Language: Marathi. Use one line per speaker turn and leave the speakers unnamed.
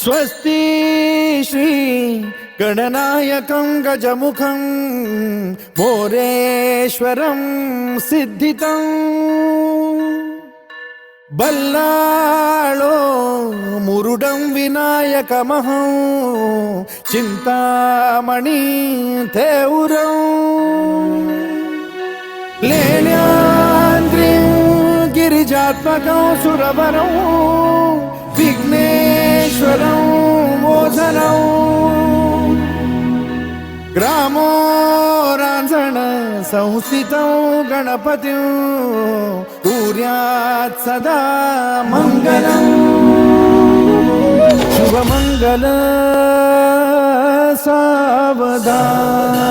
स्वस्ति श्री गणनायकं गजमुखं मोरेश्वरं सिद्धितं बल्लाळो मुरुडं विनायकमहं चिंतामणि थेउरं लेण्याद्रिं गिरिजात्मकं सुरवरं विघ्नेश्वरं मोचनं ग्रामो रांझण संस्थितं गणपतिं कुर्यात् सदा मंगलं शुभमंगल सावधान।